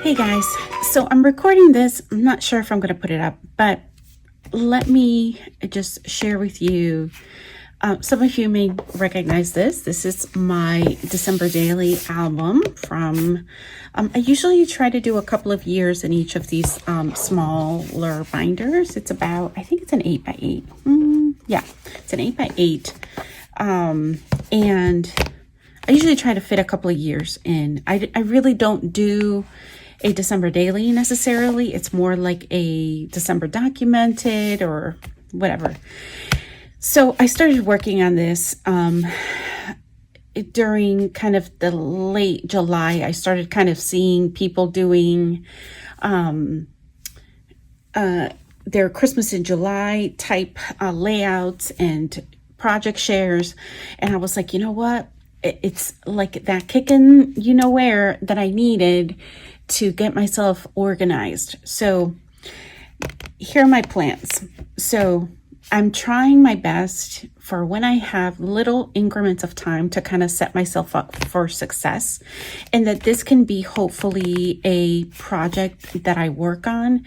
Hey guys, so I'm recording this. I'm not sure if I'm going to put it up, but let me just share with you. Some of you may recognize this. This is my December Daily album from, I usually try to do a couple of years in each of these smaller binders. It's about, I think it's an 8x8. Yeah, it's an 8x8. And I usually try to fit a couple of years in. I really don't do a December daily necessarily. It's more like a December documented or whatever. So I started working on this during kind of the late July. I started kind of seeing people doing their Christmas in July type layouts and project shares. And I was like, you know what? It's like that kicking, you know where, that I needed to get myself organized. So here are my plans. So I'm trying my best for when I have little increments of time to kind of set myself up for success, and that this can be hopefully a project that I work on,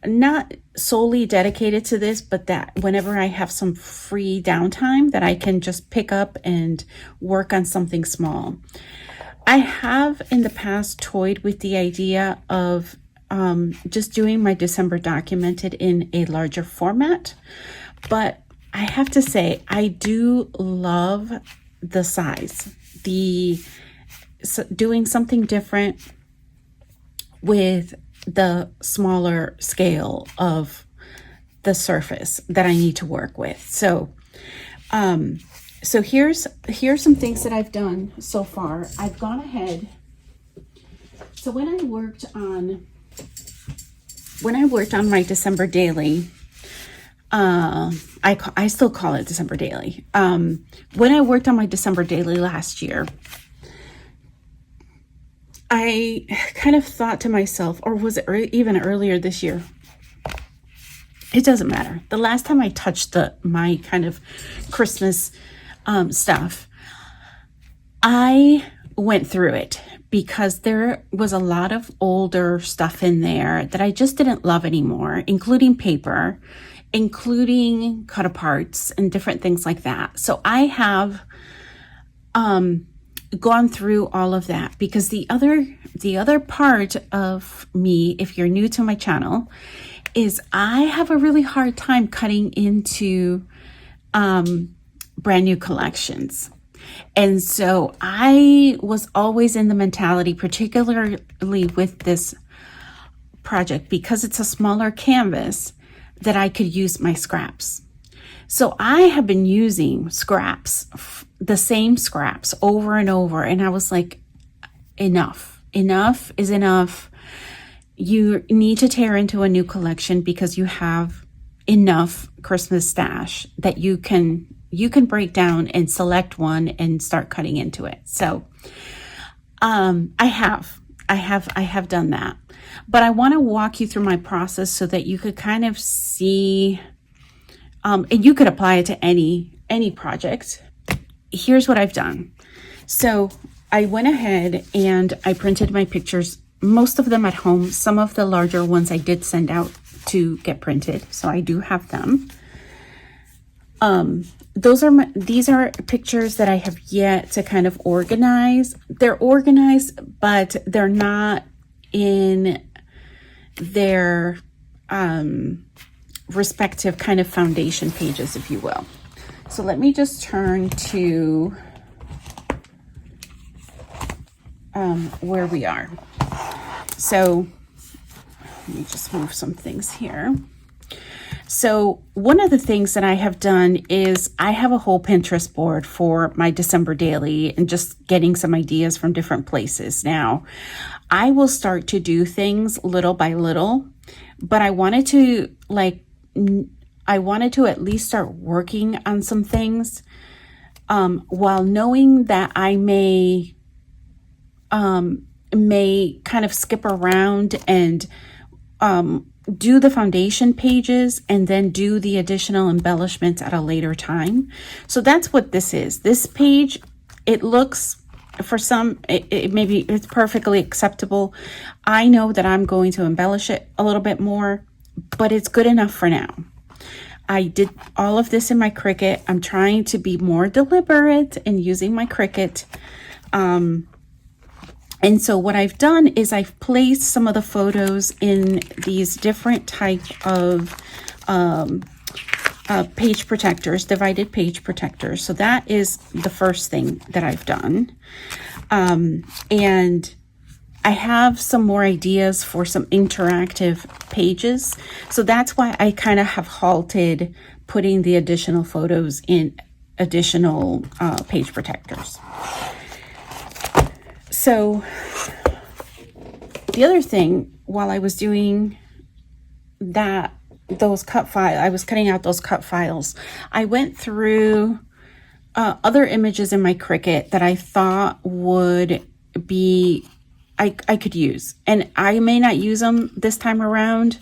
not solely dedicated to this, but that whenever I have some free downtime that I can just pick up and work on something small. I have in the past toyed with the idea of just doing my December documented in a larger format, but I have to say I do love the size, doing something different with the smaller scale of the surface that I need to work with. So here's some things that I've done so far. I've gone ahead. So when I worked on my December daily, I still call it December daily. When I worked on my December daily last year, I kind of thought to myself, or was it even earlier this year? It doesn't matter. The last time I touched my kind of Christmas stuff, I went through it because there was a lot of older stuff in there that I just didn't love anymore, including paper, including cut aparts and different things like that. So I have gone through all of that, because the other part of me, if you're new to my channel, is I have a really hard time cutting into brand new collections. And so I was always in the mentality, particularly with this project, because it's a smaller canvas, that I could use my scraps. So I have been using scraps, the same scraps over and over. And I was like, enough is enough. You need to tear into a new collection because you have enough Christmas stash that you can break down and select one and start cutting into it. So I have done that, but I want to walk you through my process so that you could kind of see, and you could apply it to any project. Here's what I've done. So I went ahead and I printed my pictures, most of them at home. Some of the larger ones I did send out to get printed, so I do have them. These are pictures that I have yet to kind of organize. They're organized, but they're not in their respective kind of foundation pages, if you will. So let me just turn to where we are. So let me just move some things here. So one of the things that I have done is I have a whole Pinterest board for my December daily and just getting some ideas from different places. Now, I will start to do things little by little, but I wanted to at least start working on some things while knowing that I may kind of skip around and do the foundation pages and then do the additional embellishments at a later time. So that's what this is. This page, it looks for some, maybe it's perfectly acceptable. I know that I'm going to embellish it a little bit more, but it's good enough for now. I did all of this in my Cricut. I'm trying to be more deliberate in using my Cricut. And so what I've done is I've placed some of the photos in these different type of page protectors, divided page protectors. So that is the first thing that I've done. And I have some more ideas for some interactive pages. So that's why I kind of have halted putting the additional photos in additional page protectors. So the other thing, while I was doing that, I was cutting out those cut files, I went through other images in my Cricut that I thought would be, I could use. And I may not use them this time around.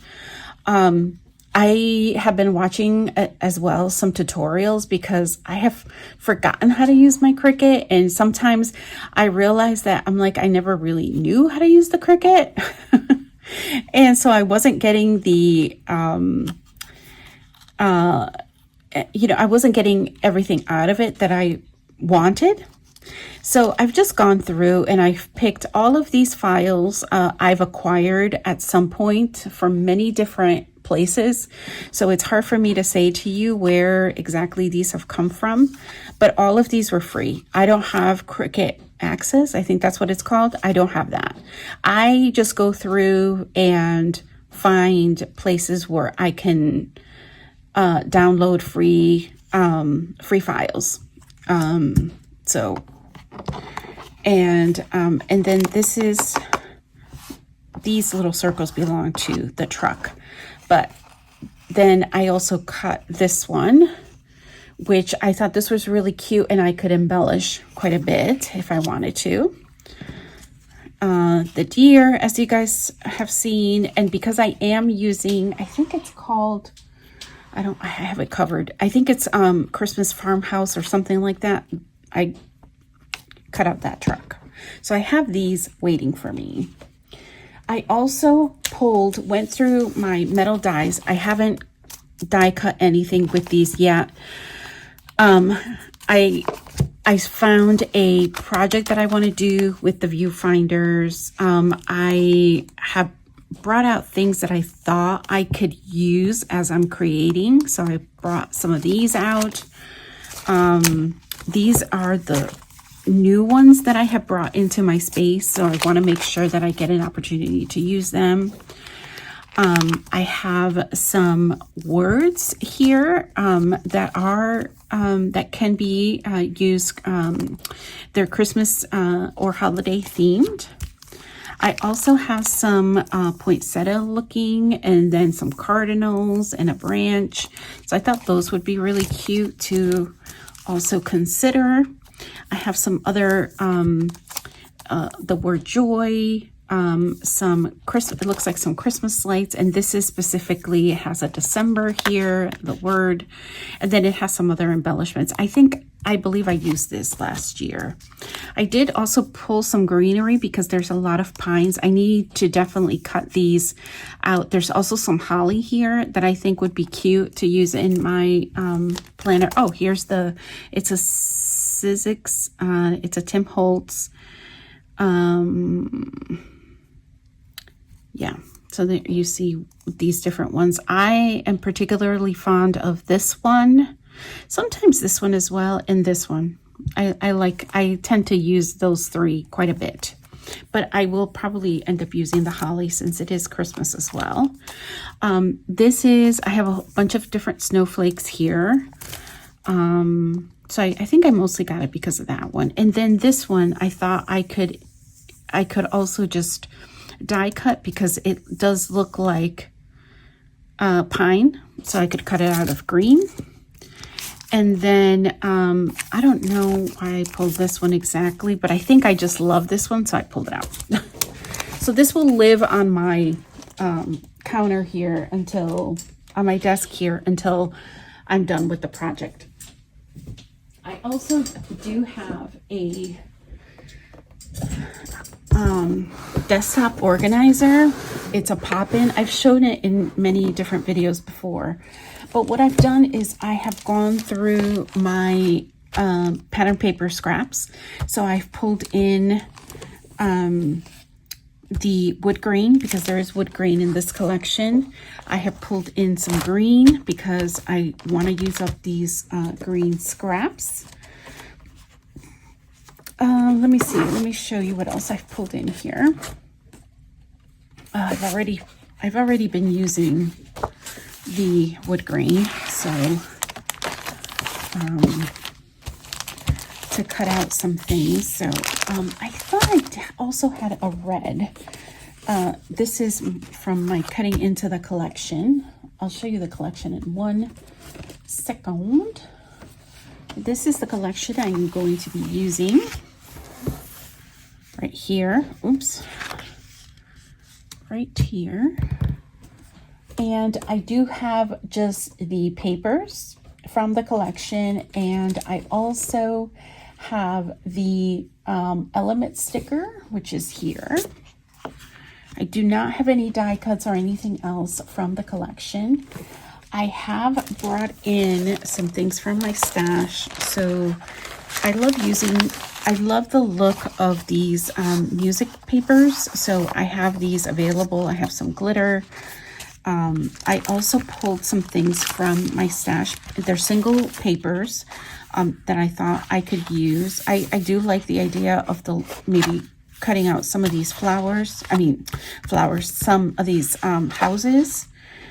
I have been watching as well some tutorials because I have forgotten how to use my Cricut, and sometimes I realize that I'm like, I never really knew how to use the Cricut. And so I wasn't getting the I wasn't getting everything out of it that I wanted. So I've just gone through and I've picked all of these files I've acquired at some point from many different places. So it's hard for me to say to you where exactly these have come from, but all of these were free. I don't have Cricut Access. I think that's what it's called. I don't have that. I just go through and find places where I can download free files. And then these little circles belong to the truck. But then I also cut this one, which I thought this was really cute and I could embellish quite a bit if I wanted to. The deer, as you guys have seen, and because I am using, I think it's called, I have it covered. I think it's Christmas Farmhouse or something like that. I cut out that truck. So I have these waiting for me. I also went through my metal dies. I haven't die cut anything with these yet. I found a project that I want to do with the viewfinders. I have brought out things that I thought I could use as I'm creating. So I brought some of these out. These are the new ones that I have brought into my space, so I want to make sure that I get an opportunity to use them. I have some words here that can be used. They're Christmas or holiday themed. I also have some poinsettia looking, and then some cardinals and a branch. So I thought those would be really cute to also consider. I have some other, the word joy, some Christmas, it looks like some Christmas lights, and this is specifically, it has a December here, the word, and then it has some other embellishments. I believe I used this last year. I did also pull some greenery because there's a lot of pines. I need to definitely cut these out. There's also some holly here that I think would be cute to use in my planner. Oh, it's a Sizzix, it's a Tim Holtz. Yeah, so there you see these different ones. I am particularly fond of this one. Sometimes this one as well, and this one. I tend to use those three quite a bit. But I will probably end up using the holly since it is Christmas as well. I have a bunch of different snowflakes here. So I think I mostly got it because of that one. And then this one, I thought I could also just die cut because it does look like pine. So I could cut it out of green. And then I don't know why I pulled this one exactly, but I think I just love this one, so I pulled it out. So this will live on my counter here on my desk here until I'm done with the project. I also do have desktop organizer. It's a pop-in. I've shown it in many different videos before, but what I've done is I have gone through my pattern paper scraps. So I've pulled in the wood grain because there is wood grain in this collection. I have pulled in some green because I want to use up these green scraps. Let me see. Let me show you what else I've pulled in here. I've already been using the wood grain, so to cut out some things. So I thought I also had a red. This is from my cutting into the collection. I'll show you the collection in 1 second. This is the collection I'm going to be using right here. Oops. Right here. And I do have just the papers from the collection, and I also have the element sticker, which is here. I do not have any die cuts or anything else from the collection. I have brought in some things from my stash. So I love the look of these music papers. So I have these available. I have some glitter. I also pulled some things from my stash. They're single papers that I thought I could use. I do like the idea of maybe cutting out some of these some of these houses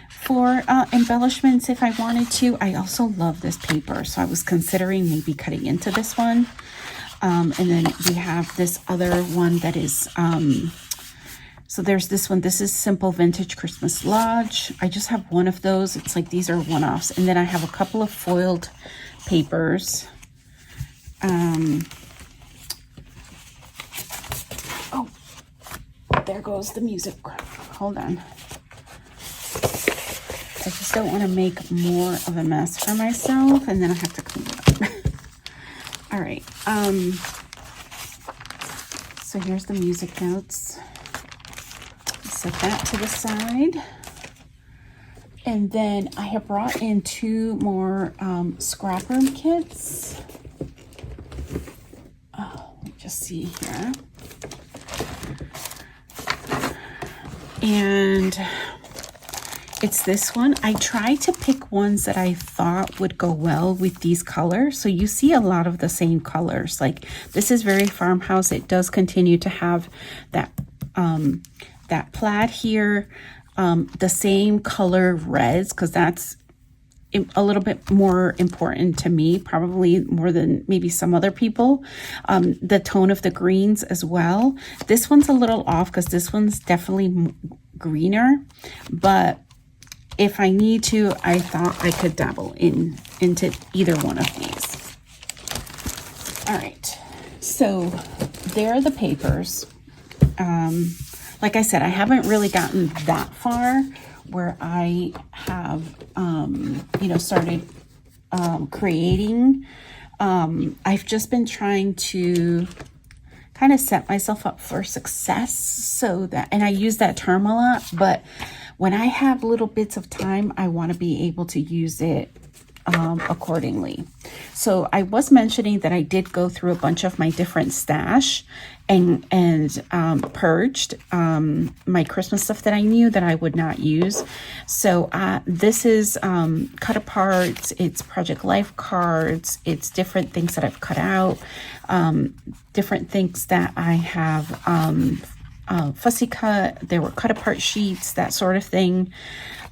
for embellishments if I wanted to. I also love this paper, so I was considering maybe cutting into this one. And then we have this other one that is, so there's this one. This is Simple Vintage Christmas Lodge. I just have one of those. It's like these are one-offs. And then I have a couple of foiled papers. Oh, there goes the music. Hold on. I just don't want to make more of a mess for myself, and then I have to clean it up. All right. So here's the music notes. Set that to the side. And then I have brought in 2 more scrap room kits. Oh, let me just see here. And it's this one. I tried to pick ones that I thought would go well with these colors. So you see a lot of the same colors. Like this is very farmhouse. It does continue to have that that plaid here, the same color reds, because that's a little bit more important to me, probably more than maybe some other people. The tone of the greens as well. This one's a little off because this one's definitely greener, but if I need to, I thought I could dabble into either one of these. All right, so there are the papers. Like I said, I haven't really gotten that far where I have, started creating. I've just been trying to kind of set myself up for success so that, and I use that term a lot, but when I have little bits of time, I want to be able to use it accordingly. So I was mentioning that I did go through a bunch of my different stash and purged my Christmas stuff that I knew that I would not use. So this is cut apart. It's Project Life cards. It's different things that I've cut out, different things that I have fussy cut. There were cut apart sheets, that sort of thing.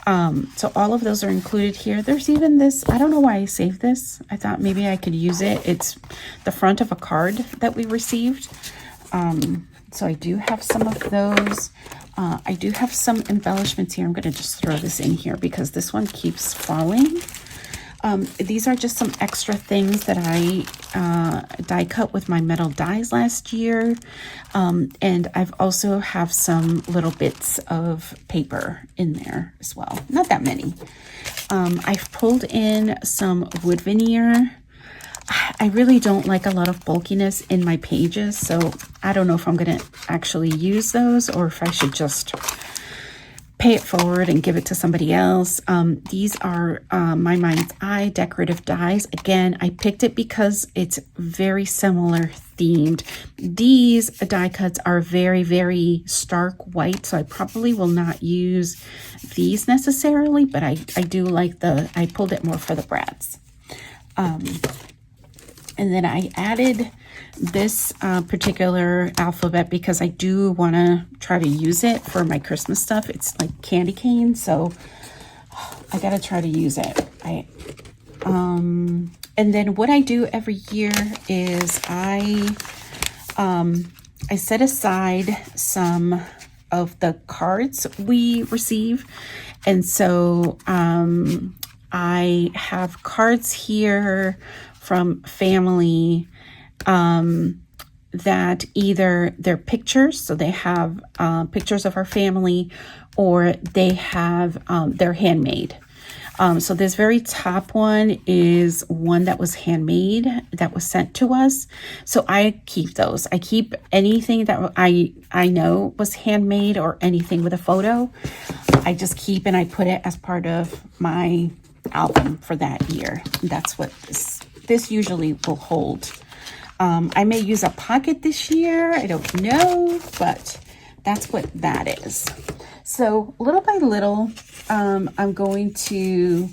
So all of those are included here. There's even this, I don't know why I saved this. I thought maybe I could use it. It's the front of a card that we received. So I do have some of those. I do have some embellishments here. I'm going to just throw this in here because this one keeps falling. These are just some extra things that I die cut with my metal dies last year. And I've also have some little bits of paper in there as well. Not that many. I've pulled in some wood veneer. I really don't like a lot of bulkiness in my pages, so I don't know if I'm going to actually use those or if I should just pay it forward and give it to somebody else. These are My Mind's Eye decorative dies. Again, I picked it because it's very similar themed. These die cuts are very, very stark white, so I probably will not use these necessarily, but I do like I pulled it more for the brads. And then I added this particular alphabet because I do want to try to use it for my Christmas stuff. It's like candy cane, so I got to try to use it. And then what I do every year is I set aside some of the cards we receive. And so I have cards here from family that either they're pictures, so they have pictures of our family, or they have they're handmade. So this very top one is one that was handmade, that was sent to us. So I keep those. I keep anything that I know was handmade or anything with a photo. I just keep and I put it as part of my album for that year. That's what this usually will hold. I may use a pocket this year. I don't know, but that's what that is. So little by little, I'm going to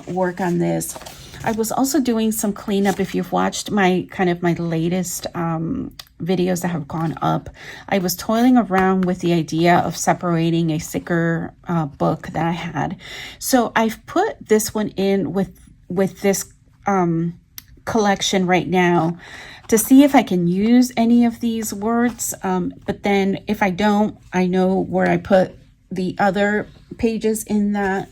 work on this. I was also doing some cleanup. If you've watched my latest videos that have gone up, I was toiling around with the idea of separating a sticker book that I had. So I've put this one in with this collection right now to see if I can use any of these words. But then if I don't, I know where I put the other pages in that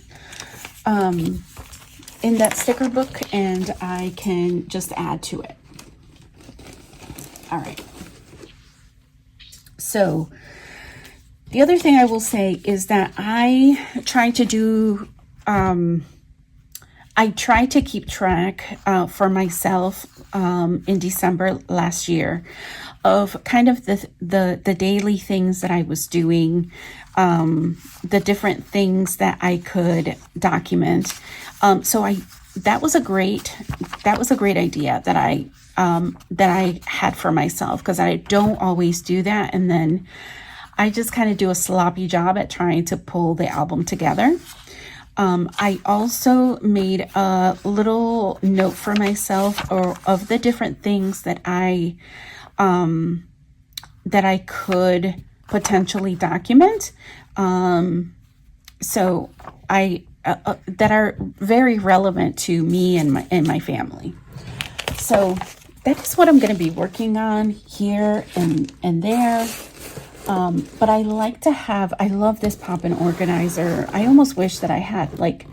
sticker book, and I can just add to it. All right. So the other thing I will say is that I try to keep track for myself in December last year of kind of the daily things that I was doing, the different things that I could document. So that was a great idea that I had for myself, because I don't always do that, and then I just kind of do a sloppy job at trying to pull the album together. I also made a little note for myself of the different things that I could potentially document. So that are very relevant to me and my family. So that's what I'm going to be working on here and there. But I love this pop-in organizer. I almost wish that I had like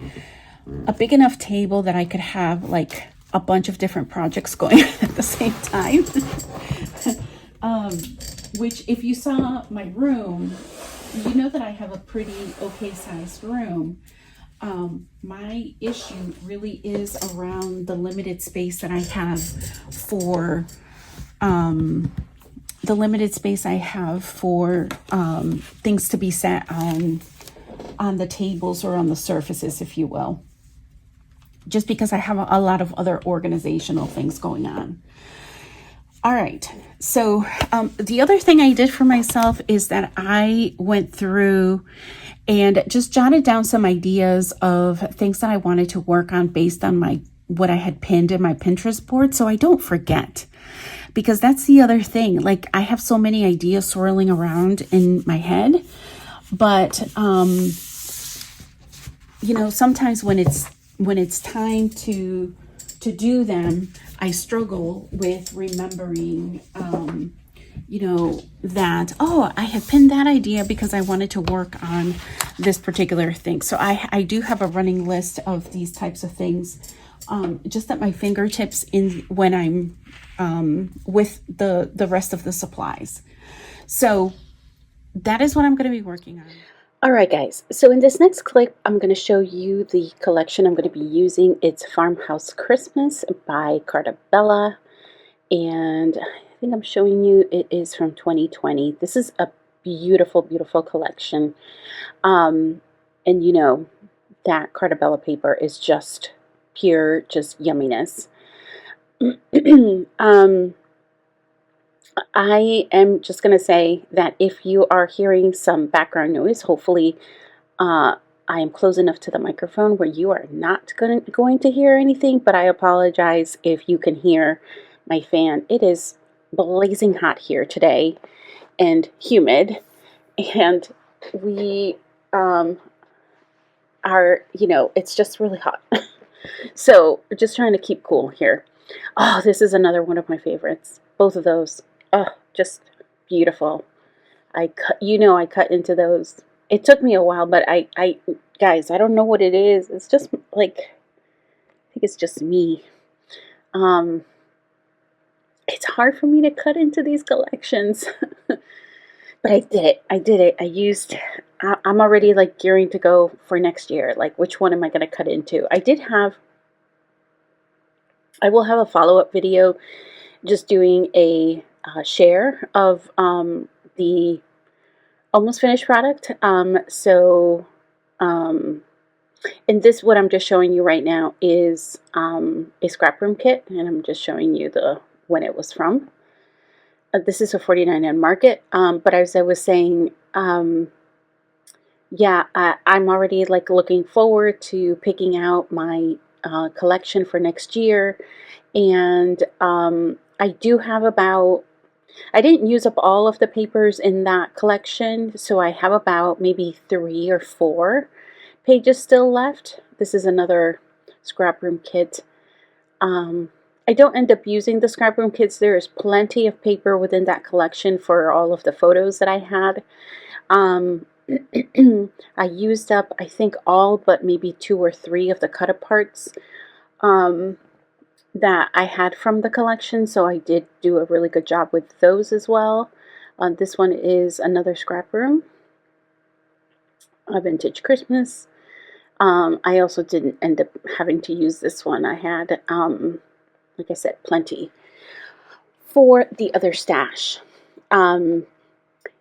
a big enough table that I could have like a bunch of different projects going at the same time. Which if you saw my room, you know that I have a pretty okay sized room. My issue really is around the limited space that I have for, things to be set on the tables or on the surfaces, if you will, just because I have a lot of other organizational things going on. All right. So the other thing I did for myself is that I went through and just jotted down some ideas of things that I wanted to work on based on what I had pinned in my Pinterest board, so I don't forget. Because that's the other thing. Like, I have so many ideas swirling around in my head, but sometimes when it's time to do them, I struggle with remembering that, I had pinned that idea because I wanted to work on this particular thing. So I do have a running list of these types of things, just at my fingertips when I'm with the rest of the supplies. So that is what I'm going to be working on. All right, guys. So in this next clip, I'm going to show you the collection I'm going to be using. It's Farmhouse Christmas by Cartabella. And I think I'm showing you it is from 2020. This is a beautiful, beautiful collection. And you know that Cartabella paper is just pure, just yumminess. I am just going to say that if you are hearing some background noise, hopefully I am close enough to the microphone where you are not going to hear anything, but I apologize if you can hear my fan. It is blazing hot here today and humid, and we are, it's just really hot. So we're just trying to keep cool here. Oh, this is another one of my favorites. Both of those. Oh, just beautiful. I cut into those. It took me a while, but guys, I don't know what it is. It's just like, I think it's just me. It's hard for me to cut into these collections, but I did it. I'm already like gearing to go for next year. Like, which one am I going to cut into? I will have a follow-up video just doing a share of the almost finished product. And this, what I'm just showing you right now, is a scrap room kit, and I'm just showing you when it was from. This is a 49 cent market, but as I was saying, yeah, I'm already like looking forward to picking out my collection for next year, and I do have I didn't use up all of the papers in that collection, so I have about maybe 3 or 4 pages still left. This is another scrap room kit. I don't end up using the scrap room kits. There is plenty of paper within that collection for all of the photos that I had. I used up, I think, all but maybe 2 or 3 of the cut-aparts that I had from the collection, so I did do a really good job with those as well. This one is another scrap room, a vintage Christmas. I also didn't end up having to use this one. I had, like I said, plenty for the other stash.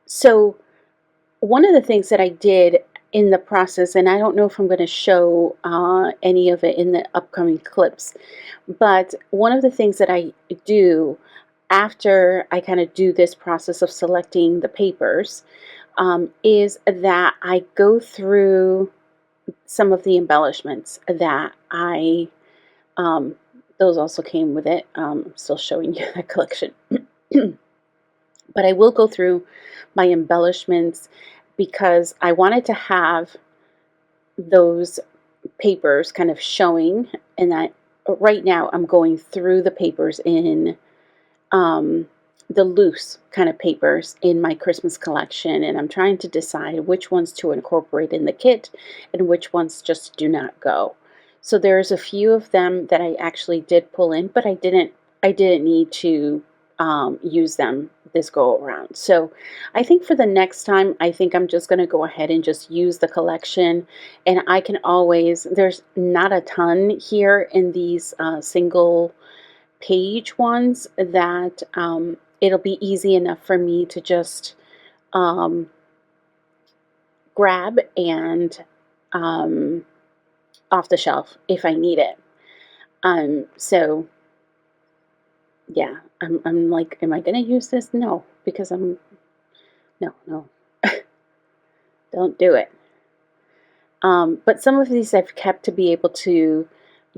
So one of the things that I did in the process, and I don't know if I'm going to show any of it in the upcoming clips, but one of the things that I do after I kind of do this process of selecting the papers is that I go through some of the embellishments that those also came with it. I'm still showing you that collection. But I will go through my embellishments because I wanted to have those papers kind of showing, and that right now I'm going through the papers in the loose kind of papers in my Christmas collection, and I'm trying to decide which ones to incorporate in the kit and which ones just do not go. So there's a few of them that I actually did pull in, but I didn't need to use them this go around. So I think for the next time, I think I'm just going to go ahead and just use the collection, and I can always, there's not a ton here in these single page ones that it'll be easy enough for me to just grab and off the shelf if I need it. So yeah, I'm like, am I gonna use this? No, because no, don't do it. But some of these I've kept to be able to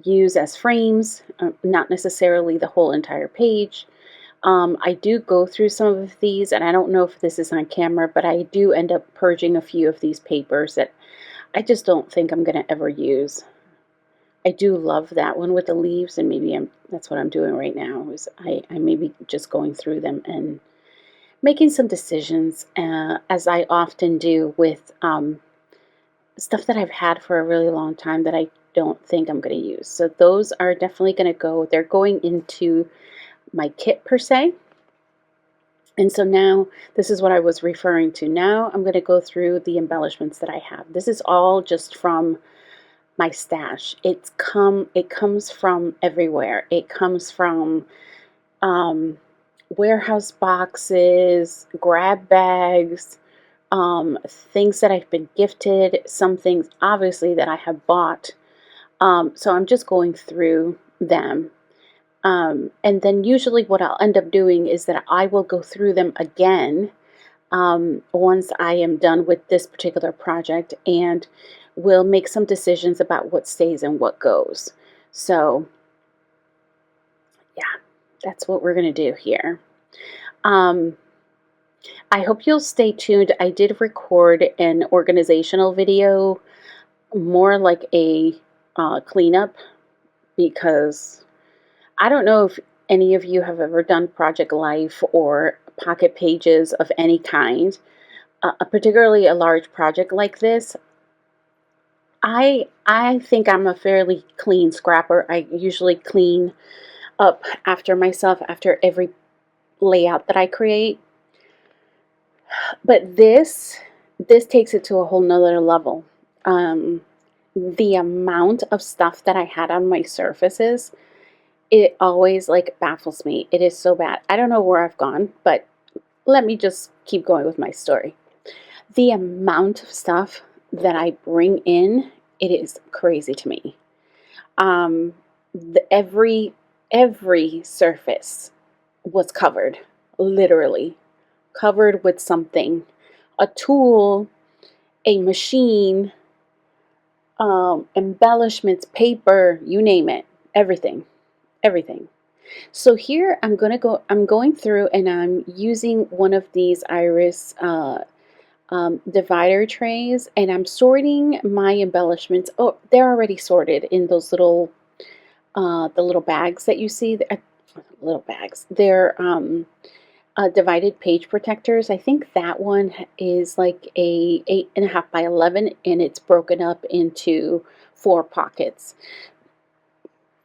use as frames, not necessarily the whole entire page. I do go through some of these, and I don't know if this is on camera, but I do end up purging a few of these papers that I just don't think I'm going to ever use. I do love that one with the leaves, and maybe that's what I'm doing right now, is I may be just going through them and making some decisions, as I often do with stuff that I've had for a really long time that I don't think I'm going to use. So those are definitely going to go, they're going into my kit per se. And so now this is what I was referring to. Now I'm going to go through the embellishments that I have. This is all just from my stash. It comes from everywhere. It comes from warehouse boxes, grab bags, things that I've been gifted, some things obviously that I have bought. So I'm just going through them. And then usually what I'll end up doing is that I will go through them again once I am done with this particular project, and we'll make some decisions about what stays and what goes. So yeah, that's what we're going to do here. I hope you'll stay tuned. I did record an organizational video, more like a cleanup, because I don't know if any of you have ever done Project Life or Pocket Pages of any kind, particularly a large project like this. I think I'm a fairly clean scrapper. I usually clean up after myself after every layout that I create. But this takes it to a whole nother level. The amount of stuff that I had on my surfaces, it always like baffles me. It is so bad. I don't know where I've gone, but let me just keep going with my story. The amount of stuff that I bring in, it is crazy to me. Every surface was covered, literally covered with something, a tool, a machine, embellishments, paper, you name it, everything. So here I'm going through and I'm using one of these iris divider trays, and I'm sorting my embellishments. Oh, they're already sorted in those little the little bags that you see. Little bags. They're divided page protectors. I think that one is like a 8.5 by 11, and it's broken up into 4 pockets.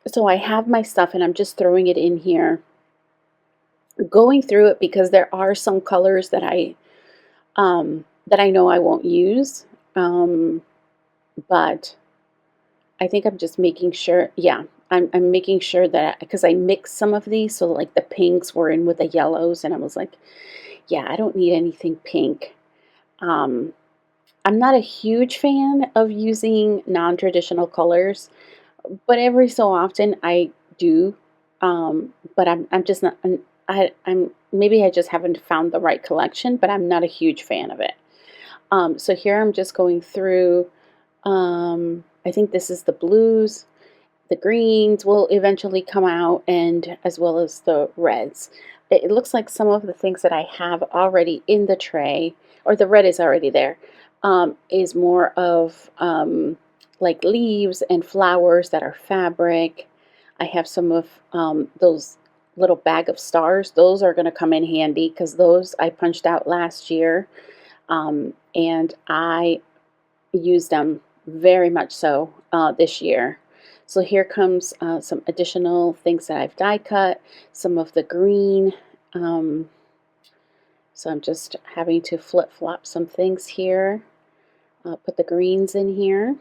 So I have my stuff and I'm just throwing it in here, going through it because there are some colors that I know I won't use, but I think I'm just making sure. Yeah, I'm making sure that, because I mixed some of these, so like the pinks were in with the yellows, and I was like, yeah, I don't need anything pink. I'm not a huge fan of using non-traditional colors, but every so often I do. But I'm just not. I'm maybe I just haven't found the right collection, but I'm not a huge fan of it. So here I'm just going through. I think this is the blues. The greens will eventually come out, and as well as the reds. It looks like some of the things that I have already in the tray, or the red is already there, is more of like leaves and flowers that are fabric. I have some of those little bag of stars. Those are going to come in handy because those I punched out last year, and I used them very much so this year. So here comes some additional things that I've die cut, some of the green. So I'm just having to flip-flop some things here, put the greens in here.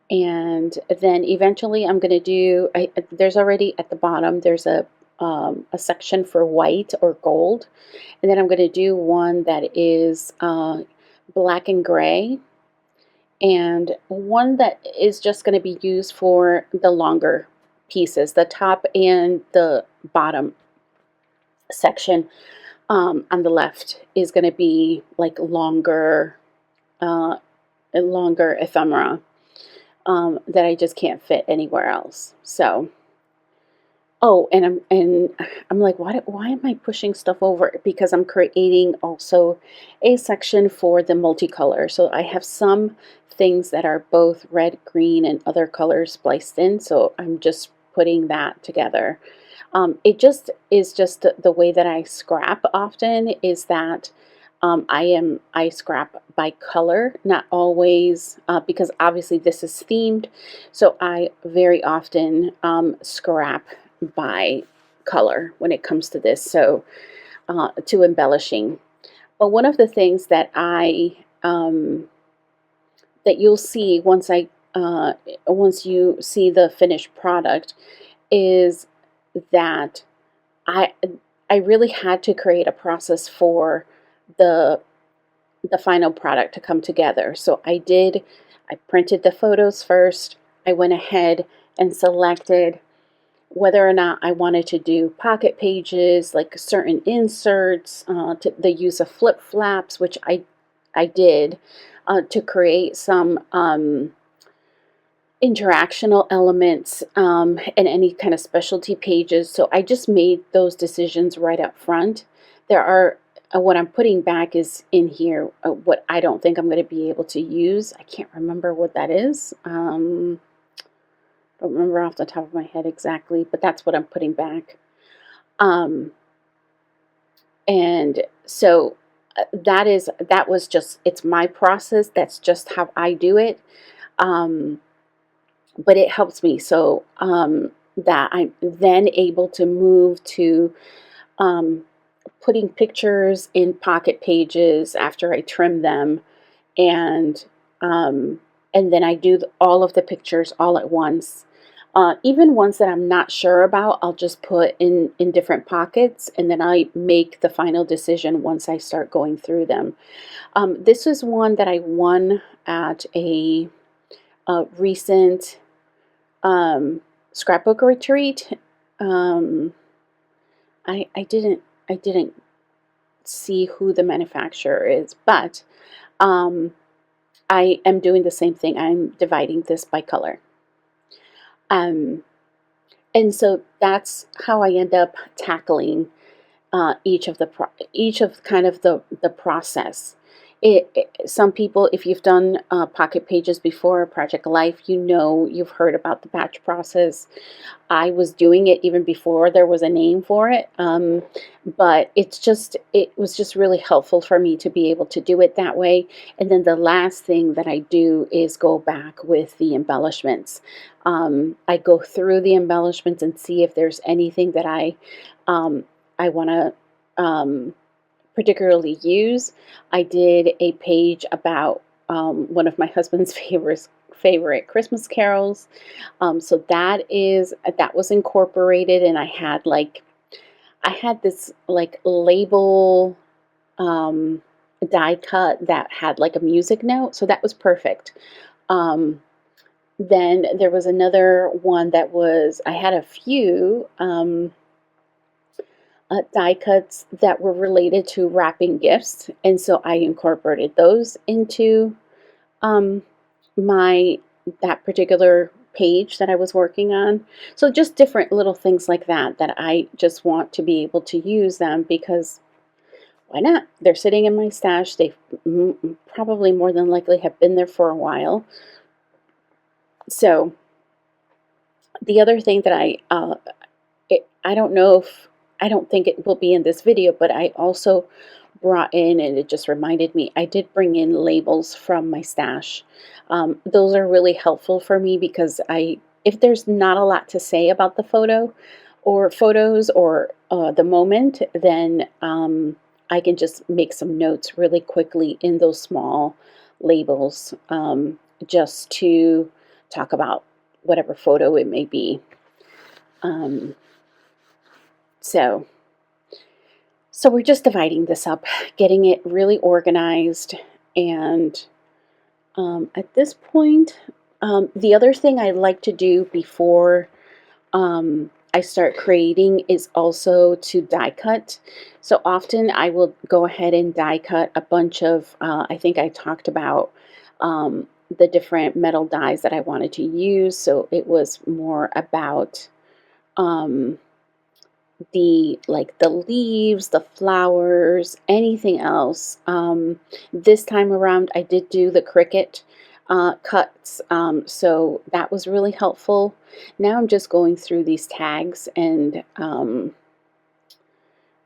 And then eventually I'm going to do, there's already at the bottom, there's a section for white or gold. And then I'm going to do one that is black and gray, and one that is just going to be used for the longer pieces, the top and the bottom section on the left is going to be like longer ephemera that I just can't fit anywhere else. So oh, and I'm like, why am I pushing stuff over? Because I'm creating also a section for the multicolor. So I have some things that are both red, green, and other colors spliced in. So I'm just putting that together. It just is just the way that I scrap often is that I scrap by color, not always, because obviously this is themed. So I very often scrap by color when it comes to this. So to embellishing. But one of the things that that you'll see once you see the finished product is that I I really had to create a process for the the final product to come together. So I printed the photos first. I went ahead and selected whether or not I wanted to do pocket pages, like certain inserts, the use of flip flaps, which I did, to create some interactional elements, and any kind of specialty pages. So I just made those decisions right up front. There are what I'm putting back is in here, what I don't think I'm going to be able to use. I can't remember what that is. Don't remember off the top of my head exactly, but that's what I'm putting back. And so that was just, it's my process. That's just how I do it. But it helps me so that I'm then able to move to putting pictures in pocket pages after I trim them, and then I do all of the pictures all at once. Even ones that I'm not sure about, I'll just put in different pockets, and then I make the final decision once I start going through them. This is one that I won at a recent scrapbook retreat. I didn't see who the manufacturer is, but I am doing the same thing. I'm dividing this by color. And so that's how I end up tackling each of kind of the process. Some people, if you've done pocket pages before, Project Life, you've heard about the batch process. I was doing it even before there was a name for it, but it was just really helpful for me to be able to do it that way. And then the last thing that I do is go back with the embellishments. I go through the embellishments and see if there's anything that I want to particularly use. I did a page about one of my husband's favorite Christmas carols. So that was incorporated, and I had this like label die cut that had like a music note, so that was perfect. Then there was another one that I had a few die cuts that were related to wrapping gifts, and so I incorporated those into that particular page that I was working on. So just different little things like that I just want to be able to use them, because why not? They're sitting in my stash. They probably more than likely have been there for a while. So the other thing that I don't know if, I don't think it will be in this video, but I also brought in, and it just reminded me, I did bring in labels from my stash. Those are really helpful for me, because if there's not a lot to say about the photos or the moment, then I can just make some notes really quickly in those small labels, just to talk about whatever photo it may be. So we're just dividing this up, getting it really organized, and at this point, the other thing I like to do before I start creating is also to die cut. So often I will go ahead and die cut a bunch of, I think I talked about the different metal dies that I wanted to use. So it was more about the leaves, the flowers, anything else. This time around I did do the cricket cuts, so that was really helpful. Now I'm just going through these tags, and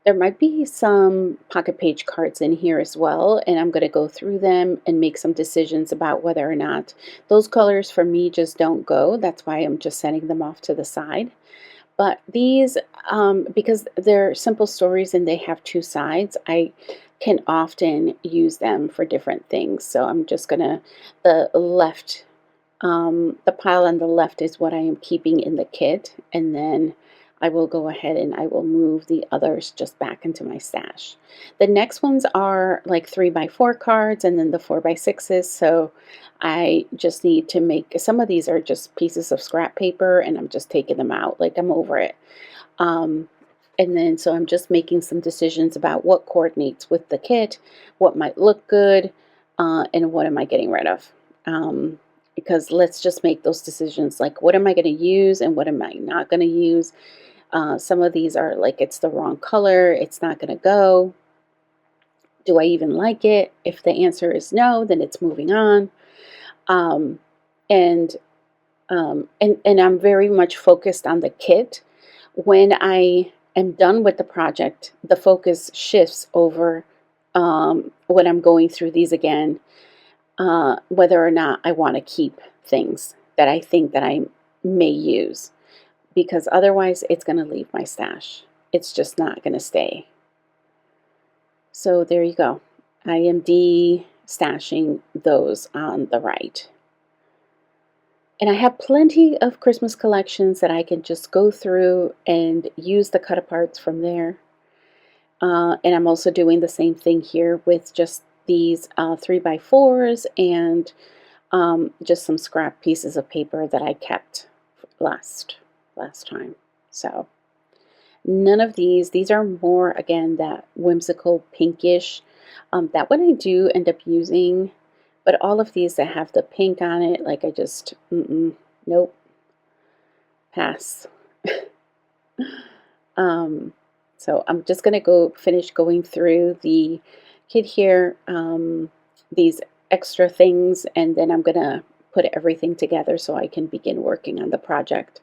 there might be some pocket page cards in here as well, and I'm going to go through them and make some decisions about whether or not those colors for me just don't go. That's why I'm just setting them off to the side. But these, because they're simple stories and they have two sides, I can often use them for different things. So I'm just gonna, the left, the pile on the left is what I am keeping in the kit, and then I will go ahead and I will move the others just back into my stash. The next ones are like 3x4 cards and then the 4x6s. So I just need to make, some of these are just pieces of scrap paper and I'm just taking them out. Like I'm over it. Um, and then so I'm just making some decisions about what coordinates with the kit, what might look good, and what am I getting rid of. Because let's just make those decisions, like what am I going to use and what am I not going to use. Some of these are like it's the wrong color, it's not going to go. Do I even like it? If the answer is no, then it's moving on. Um, and and I'm very much focused on the kit. When I am done with the project, the focus shifts over when I'm going through these again, whether or not I want to keep things that I think that I may use, because otherwise it's going to leave my stash. It's just not going to stay. So there you go. I am de-stashing those on the right. And I have plenty of Christmas collections that I can just go through and use the cut aparts from there. And I'm also doing the same thing here with just these 3x4s and just some scrap pieces of paper that I kept last time. So none of these are more, again, that whimsical pinkish. That one I do end up using, but all of these that have the pink on it, like I just, nope, pass. So I'm just going to go finish going through the kit here, these extra things, and then I'm going to put everything together so I can begin working on the project.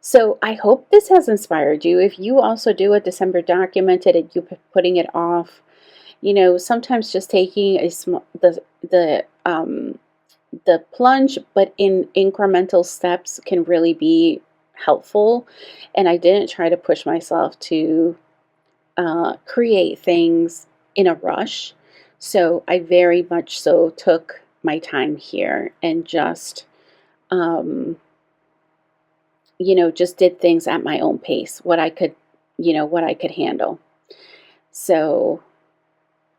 So I hope this has inspired you. If you also do a December documented and you're putting it off, you know, sometimes just taking a small, the plunge, but in incremental steps can really be helpful. And I didn't try to push myself to create things in a rush. So I very much so took my time here and just, you know, just did things at my own pace, what I could, you know, what I could handle. So,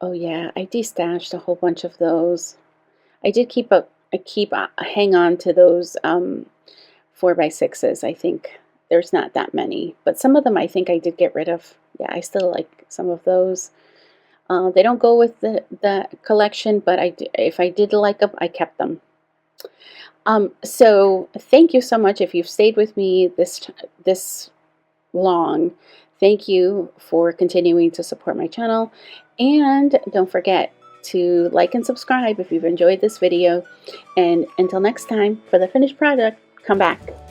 oh yeah, I destashed a whole bunch of those. I hang on to those 4x6s. I think there's not that many, but some of them I think I did get rid of. Yeah, I still like some of those. They don't go with the collection, but if I did like them, I kept them. So thank you so much if you've stayed with me this long. Thank you for continuing to support my channel, and don't forget to like and subscribe if you've enjoyed this video. And until next time, for the finished product, come back.